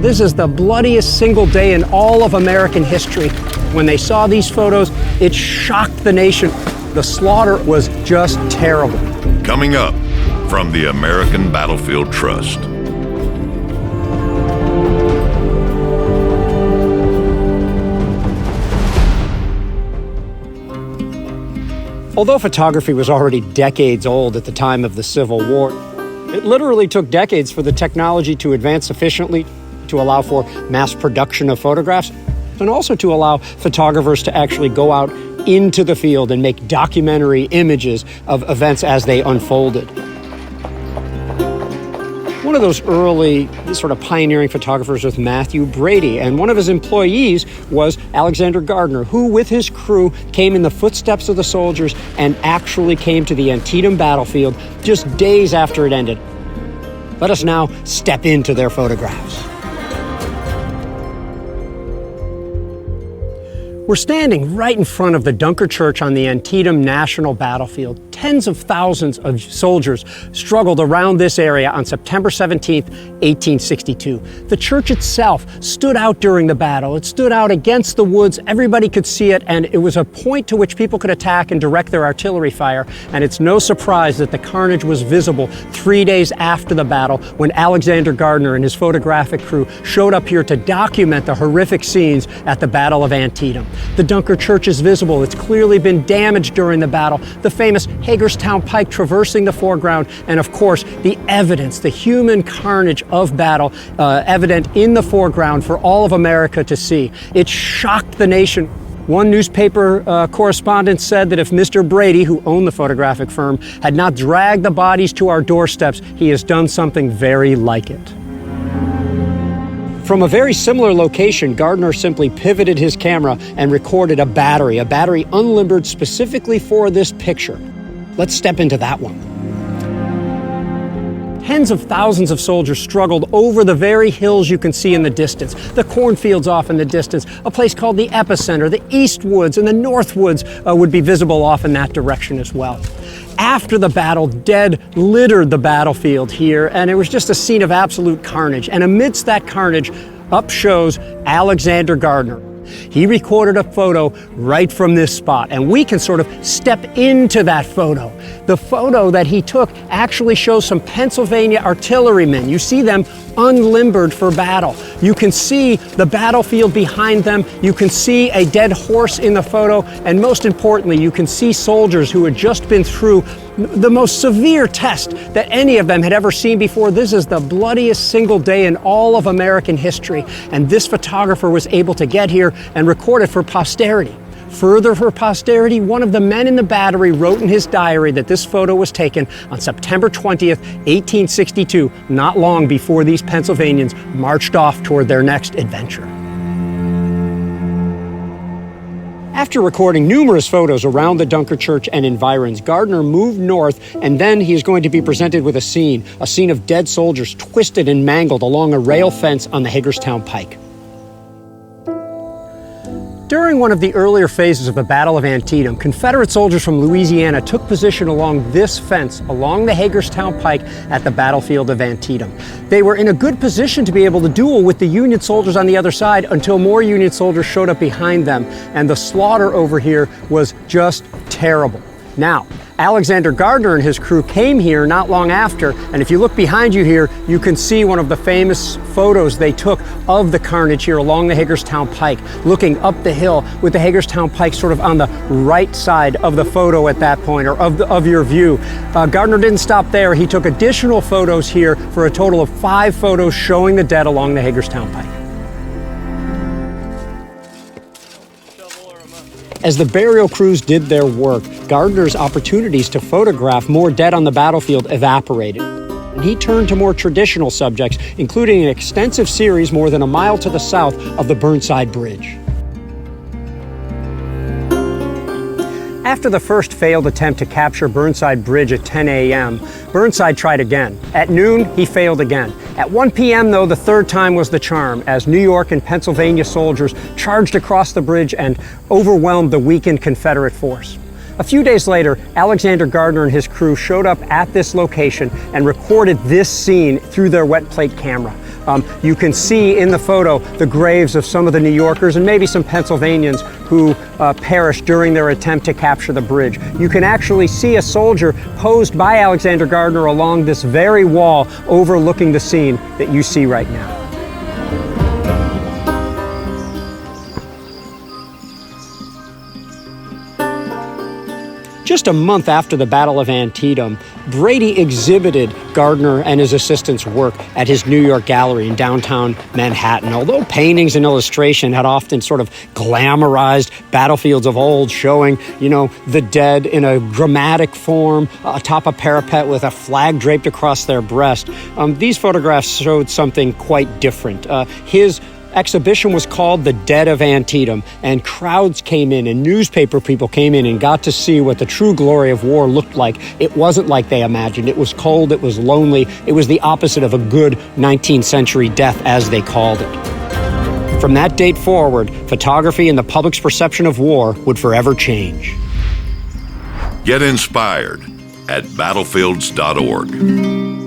This is the bloodiest single day in all of American history. When they saw these photos, it shocked the nation. The slaughter was just terrible. Coming up from the American Battlefield Trust. Although photography was already decades old at the time of the Civil War, it literally took decades for the technology to advance sufficiently to allow for mass production of photographs, and also to allow photographers to actually go out into the field and make documentary images of events as they unfolded. One of those early sort of pioneering photographers was Matthew Brady, and one of his employees was Alexander Gardner, who with his crew came in the footsteps of the soldiers and actually came to the Antietam Battlefield just days after it ended. Let us now step into their photographs. We're standing right in front of the Dunker Church on the Antietam National Battlefield. Tens of thousands of soldiers struggled around this area on September 17th, 1862. The church itself stood out during the battle. It stood out against the woods. Everybody could see it, and it was a point to which people could attack and direct their artillery fire. And it's no surprise that the carnage was visible 3 days after the battle when Alexander Gardner and his photographic crew showed up here to document the horrific scenes at the Battle of Antietam. The Dunker Church is visible. It's clearly been damaged during the battle. The famous Hagerstown Pike traversing the foreground, and of course, the evidence, the human carnage of battle, evident in the foreground for all of America to see. It shocked the nation. One newspaper correspondent said that if Mr. Brady, who owned the photographic firm, had not dragged the bodies to our doorsteps, he has done something very like it. From a very similar location, Gardner simply pivoted his camera and recorded a battery unlimbered specifically for this picture. Let's step into that one. Tens of thousands of soldiers struggled over the very hills you can see in the distance, the cornfields off in the distance, a place called the Epicenter, the East Woods and the North Woods would be visible off in that direction as well. After the battle, dead littered the battlefield here, and it was just a scene of absolute carnage. And amidst that carnage, up shows Alexander Gardner. He recorded a photo right from this spot, and we can sort of step into that photo. The photo that he took actually shows some Pennsylvania artillerymen. You see them unlimbered for battle. You can see the battlefield behind them. You can see a dead horse in the photo, and most importantly, you can see soldiers who had just been through the most severe test that any of them had ever seen before. This is the bloodiest single day in all of American history, and this photographer was able to get here and record it for posterity. Further for posterity, one of the men in the battery wrote in his diary that this photo was taken on September 20th, 1862, not long before these Pennsylvanians marched off toward their next adventure. After recording numerous photos around the Dunker Church and environs, Gardner moved north, and then he is going to be presented with a scene of dead soldiers twisted and mangled along a rail fence on the Hagerstown Pike. During one of the earlier phases of the Battle of Antietam, Confederate soldiers from Louisiana took position along this fence, along the Hagerstown Pike at the battlefield of Antietam. They were in a good position to be able to duel with the Union soldiers on the other side until more Union soldiers showed up behind them, and the slaughter over here was just terrible. Now, Alexander Gardner and his crew came here not long after, and if you look behind you here, you can see one of the famous photos they took of the carnage here along the Hagerstown Pike, looking up the hill with the Hagerstown Pike sort of on the right side of the photo at that point, or of your view. Gardner didn't stop there. He took additional photos here for a total of 5 photos showing the dead along the Hagerstown Pike. As the burial crews did their work, Gardner's opportunities to photograph more dead on the battlefield evaporated. And he turned to more traditional subjects, including an extensive series more than a mile to the south of the Burnside Bridge. After the first failed attempt to capture Burnside Bridge at 10 a.m., Burnside tried again. At noon, he failed again. At 1 p.m., though, the third time was the charm, as New York and Pennsylvania soldiers charged across the bridge and overwhelmed the weakened Confederate force. A few days later, Alexander Gardner and his crew showed up at this location and recorded this scene through their wet plate camera. You can see in the photo the graves of some of the New Yorkers and maybe some Pennsylvanians who perished during their attempt to capture the bridge. You can actually see a soldier posed by Alexander Gardner along this very wall overlooking the scene that you see right now. Just a month after the Battle of Antietam, Brady exhibited Gardner and his assistants' work at his New York gallery in downtown Manhattan. Although paintings and illustration had often sort of glamorized battlefields of old, showing, the dead in a dramatic form atop a parapet with a flag draped across their breast, these photographs showed something quite different. His exhibition was called The Dead of Antietam, and crowds came in and newspaper people came in and got to see what the true glory of war looked like. It wasn't like they imagined. It was cold, it was lonely, it was the opposite of a good 19th century death, as they called it. From that date forward, photography and the public's perception of war would forever change. Get inspired at battlefields.org.